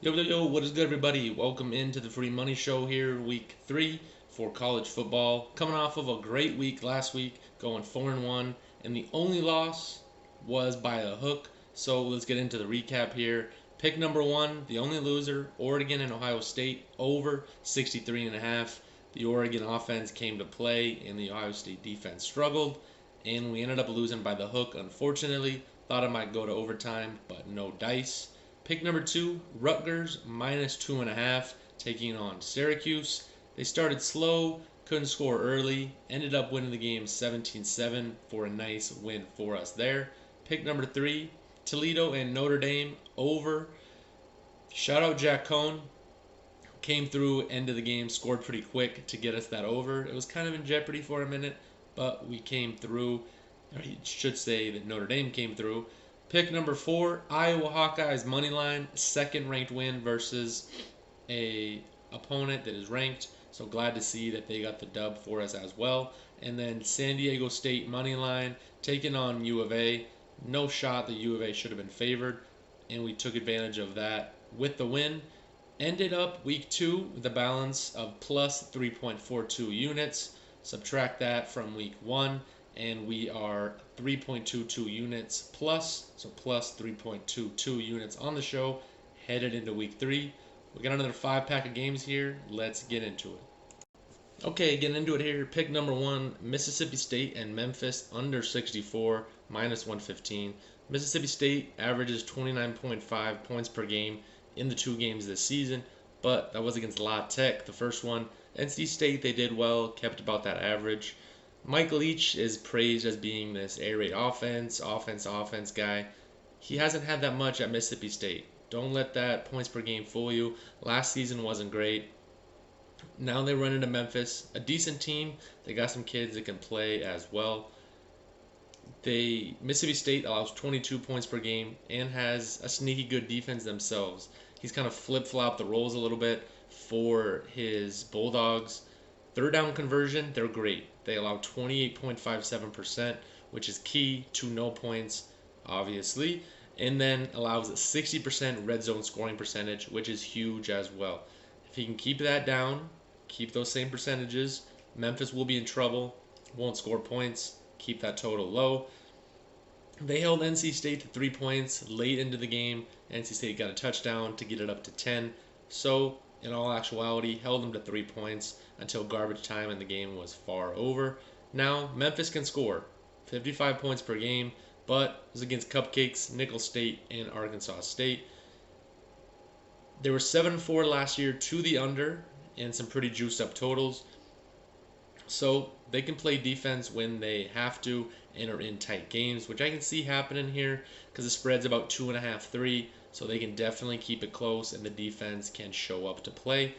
Yo, yo, yo, what is good, everybody? Welcome into the Free Money Show here, week 3 for college football. Coming off of a great week last week, going 4-1, and the only loss was by a hook. So let's get into the recap here. Pick number 1, the only loser, Oregon and Ohio State, over 63.5. The Oregon offense came to play, and the Ohio State defense struggled, and we ended up losing by the hook, unfortunately. Thought it might go to overtime, but no dice. Pick number 2, Rutgers minus 2.5, taking on Syracuse. They started slow, couldn't score early, ended up winning the game 17-7 for a nice win for us there. Pick number 3, Toledo and Notre Dame over. Shout out Jack Cohn. Came through, end of the game, scored pretty quick to get us that over. It was kind of in jeopardy for a minute, but we came through. Or you should say that Notre Dame came through. Pick number 4, Iowa Hawkeyes money line, second ranked win versus a opponent that is ranked. So glad to see that they got the dub for us as well. And then San Diego State money line taking on U of A. No shot that U of A should have been favored, and we took advantage of that with the win. Ended up week 2 with a balance of plus 3.42 units. Subtract that from week 1, and we are 3.22 units plus, so plus 3.22 units on the show, headed into week 3. We got another 5 pack of games here. Let's get into it. Okay, getting into it here. Pick number 1, Mississippi State and Memphis under 64, minus 115. Mississippi State averages 29.5 points per game in the 2 games this season, but that was against La Tech, the first one. NC State, they did well, kept about that average. Mike Leach is praised as being this air raid offense guy. He hasn't had that much at Mississippi State. Don't let that points per game fool you. Last season wasn't great. Now they run into Memphis, a decent team. They got some kids that can play as well. Mississippi State allows 22 points per game and has a sneaky good defense themselves. He's kind of flip-flopped the roles a little bit for his Bulldogs. Third down conversion, they're great. They allow 28.57%, which is key to no points, obviously, and then allows a 60% red zone scoring percentage, which is huge as well. If he can keep that down, keep those same percentages, Memphis will be in trouble, won't score points, keep that total low. They held NC State to 3 points late into the game. NC State got a touchdown to get it up to 10. So, in all actuality, held them to 3 points until garbage time and the game was far over. Now, Memphis can score 55 points per game, but it was against Cupcakes, Nicholls State, and Arkansas State. They were 7-4 last year to the under and some pretty juiced up totals. So they can play defense when they have to and are in tight games, which I can see happening here because the spread's about 2.5, 3. So they can definitely keep it close and the defense can show up to play.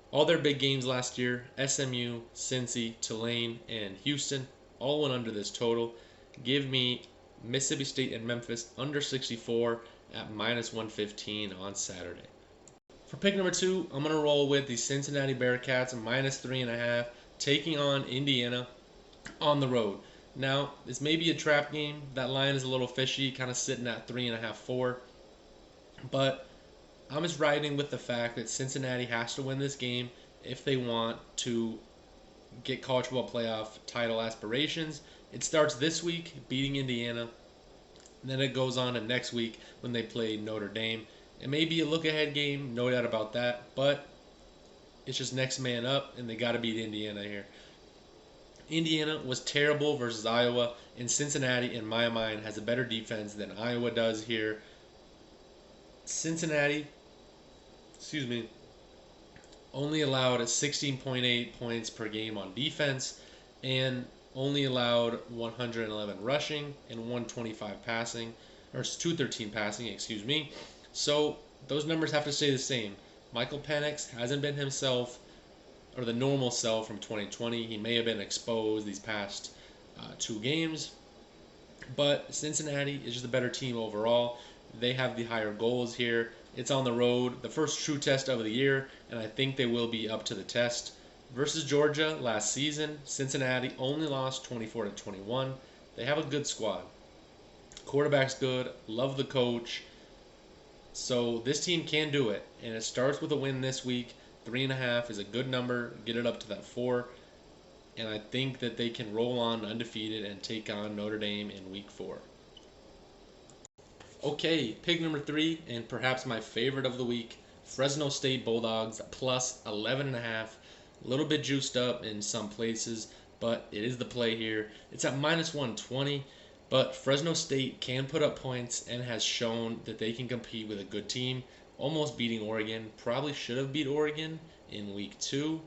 All their big games last year, SMU, Cincy, Tulane, and Houston, all went under this total. Give me Mississippi State and Memphis under 64 at minus 115 on Saturday. For pick number 2, I'm going to roll with the Cincinnati Bearcats minus 3.5, taking on Indiana on the road. Now, this may be a trap game. That line is a little fishy, kind of sitting at 3.5, 4. But I'm just riding with the fact that Cincinnati has to win this game if they want to get college football playoff title aspirations. It starts this week, beating Indiana. And then it goes on to next week when they play Notre Dame. It may be a look-ahead game, no doubt about that, but it's just next man up, and they got to beat Indiana here. Indiana was terrible versus Iowa, and Cincinnati, in my mind, has a better defense than Iowa does here. Cincinnati, only allowed 16.8 points per game on defense, and only allowed 111 rushing and 125 passing, or 213 passing, So those numbers have to stay the same. Michael Penix hasn't been himself, or the normal self from 2020. He may have been exposed these past 2 games, but Cincinnati is just a better team overall. They have the higher goals here. It's on the road, the first true test of the year, and I think they will be up to the test. Versus Georgia last season, Cincinnati only lost 24-21. They have a good squad. Quarterback's good. Love the coach. So this team can do it, and it starts with a win this week. 3.5 is a good number. Get it up to that 4, and I think that they can roll on undefeated and take on Notre Dame in week 4. Okay, pick number 3, and perhaps my favorite of the week, Fresno State Bulldogs plus 11.5. A little bit juiced up in some places, but it is the play here. It's at minus 120, but Fresno State can put up points and has shown that they can compete with a good team, almost beating Oregon. Probably should have beat Oregon in week 2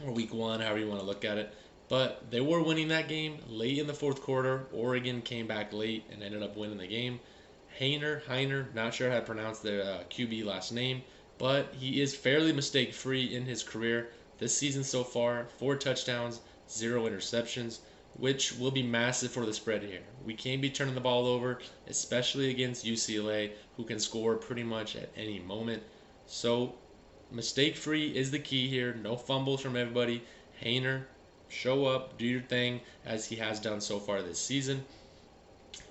or week 1, however you want to look at it. But they were winning that game late in the fourth quarter. Oregon came back late and ended up winning the game. Heiner, not sure how to pronounce the QB last name, but he is fairly mistake-free in his career. This season so far, 4 touchdowns, 0 interceptions, which will be massive for the spread here. We can't be turning the ball over, especially against UCLA, who can score pretty much at any moment. So mistake-free is the key here. No fumbles from everybody. Heiner, show up, do your thing, as he has done so far this season.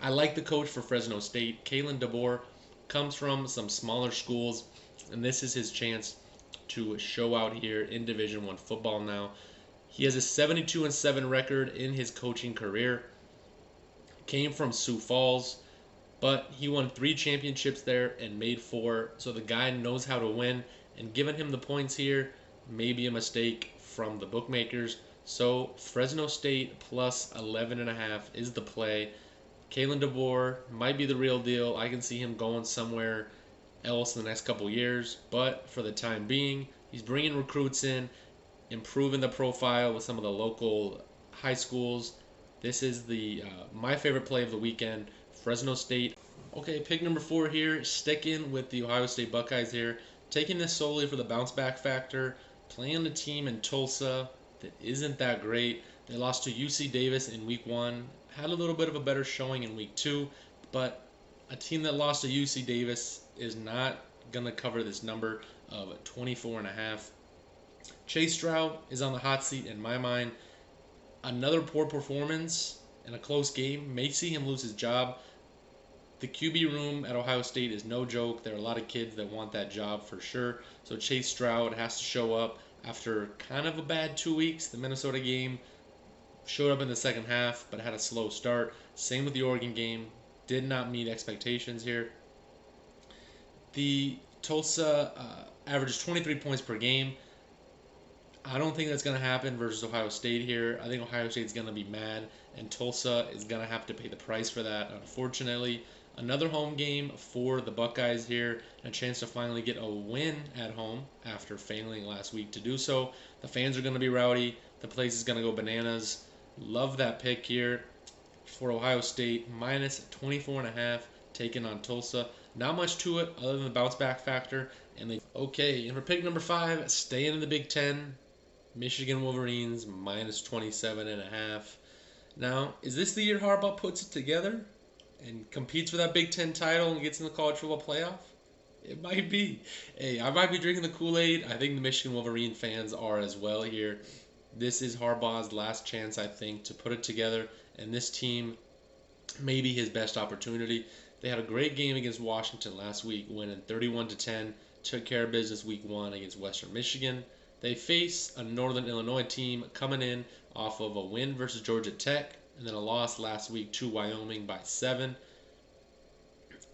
I like the coach for Fresno State. Kalen DeBoer comes from some smaller schools, and this is his chance to show out here in Division I football now. He has a 72-7 record in his coaching career. Came from Sioux Falls, but he won 3 championships there and made 4, so the guy knows how to win, and giving him the points here may be a mistake from the bookmakers. So Fresno State plus 11.5 is the play. Kalen DeBoer might be the real deal. I can see him going somewhere else in the next couple years, but for the time being, he's bringing recruits in, improving the profile with some of the local high schools. This is the my favorite play of the weekend, Fresno State. Okay, pick number 4 here, sticking with the Ohio State Buckeyes here, taking this solely for the bounce back factor, playing the team in Tulsa that isn't that great. They lost to UC Davis in week 1, had a little bit of a better showing in week 2, but a team that lost to UC Davis is not going to cover this number of 24.5. Chase Stroud is on the hot seat in my mind. Another poor performance in a close game may see him lose his job. The QB room at Ohio State is no joke. There are a lot of kids that want that job for sure. So Chase Stroud has to show up after kind of a bad 2 weeks. The Minnesota game showed up in the second half, but had a slow start. Same with the Oregon game. Did not meet expectations here. The Tulsa averages 23 points per game. I don't think that's going to happen versus Ohio State here. I think Ohio State's going to be mad, and Tulsa is going to have to pay the price for that, unfortunately. Another home game for the Buckeyes here, and a chance to finally get a win at home after failing last week to do so. The fans are going to be rowdy. The place is going to go bananas. Love that pick here for Ohio State, minus 24.5, taking on Tulsa. Not much to it other than the bounce back factor. And for pick number 5, staying in the Big Ten, Michigan Wolverines, minus 27.5. Now, is this the year Harbaugh puts it together and competes for that Big Ten title and gets in the college football playoff? It might be. Hey, I might be drinking the Kool-Aid. I think the Michigan Wolverine fans are as well here. This is Harbaugh's last chance, I think, to put it together, and this team may be his best opportunity. They had a great game against Washington last week, winning 31-10, took care of business week 1 against Western Michigan. They face a Northern Illinois team coming in off of a win versus Georgia Tech, and then a loss last week to Wyoming by 7.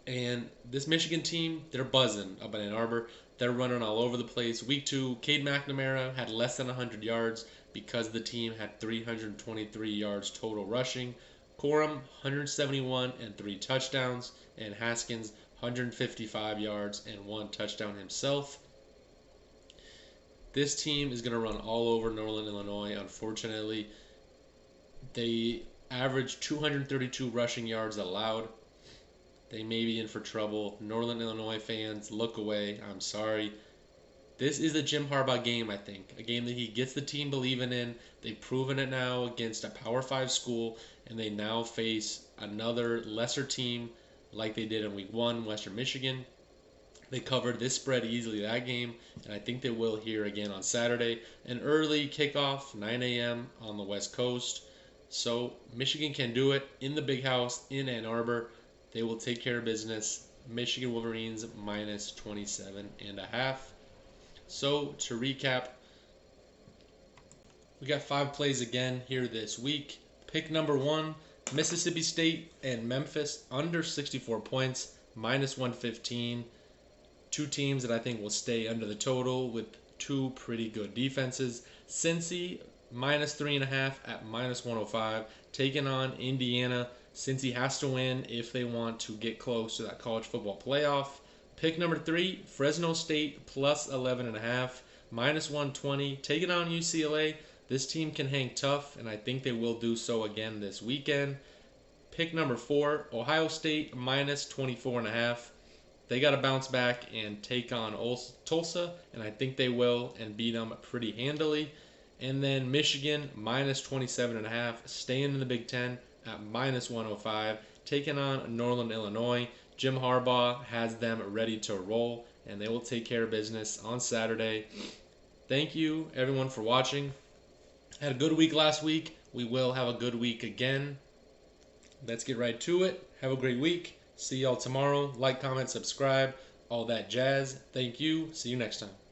And this Michigan team, they're buzzing up in Ann Arbor. They're running all over the place. Week 2, Cade McNamara had less than 100 yards because the team had 323 yards total rushing. Corum, 171 and 3 touchdowns. And Haskins, 155 yards and 1 touchdown himself. This team is going to run all over Northern Illinois, unfortunately. They average 232 rushing yards allowed. They may be in for trouble. Northern Illinois fans, look away. I'm sorry. This is a Jim Harbaugh game, I think. A game that he gets the team believing in. They've proven it now against a Power 5 school, and they now face another lesser team like they did in Week 1, Western Michigan. They covered this spread easily that game, and I think they will here again on Saturday. An early kickoff, 9 a.m. on the West Coast. So Michigan can do it in the big house in Ann Arbor. They will take care of business. Michigan Wolverines minus 27.5. So to recap, we got 5 plays again here this week. Pick number 1, Mississippi State and Memphis under 64 points, minus 115. Two teams that I think will stay under the total with two pretty good defenses. Cincy minus 3.5 at minus 105, taking on Indiana. Cincy has to win if they want to get close to that college football playoff. Pick number 3, Fresno State plus 11.5, minus 120, taking on UCLA. This team can hang tough, and I think they will do so again this weekend. Pick number 4, Ohio State minus 24.5. They got to bounce back and take on Tulsa, and I think they will and beat them pretty handily. And then Michigan minus 27.5, staying in the Big Ten at minus 105, taking on Northern Illinois. Jim Harbaugh has them ready to roll, and they will take care of business on Saturday. Thank you, everyone, for watching. Had a good week last week. We will have a good week again. Let's get right to it. Have a great week. See y'all tomorrow. Like, comment, subscribe, all that jazz. Thank you. See you next time.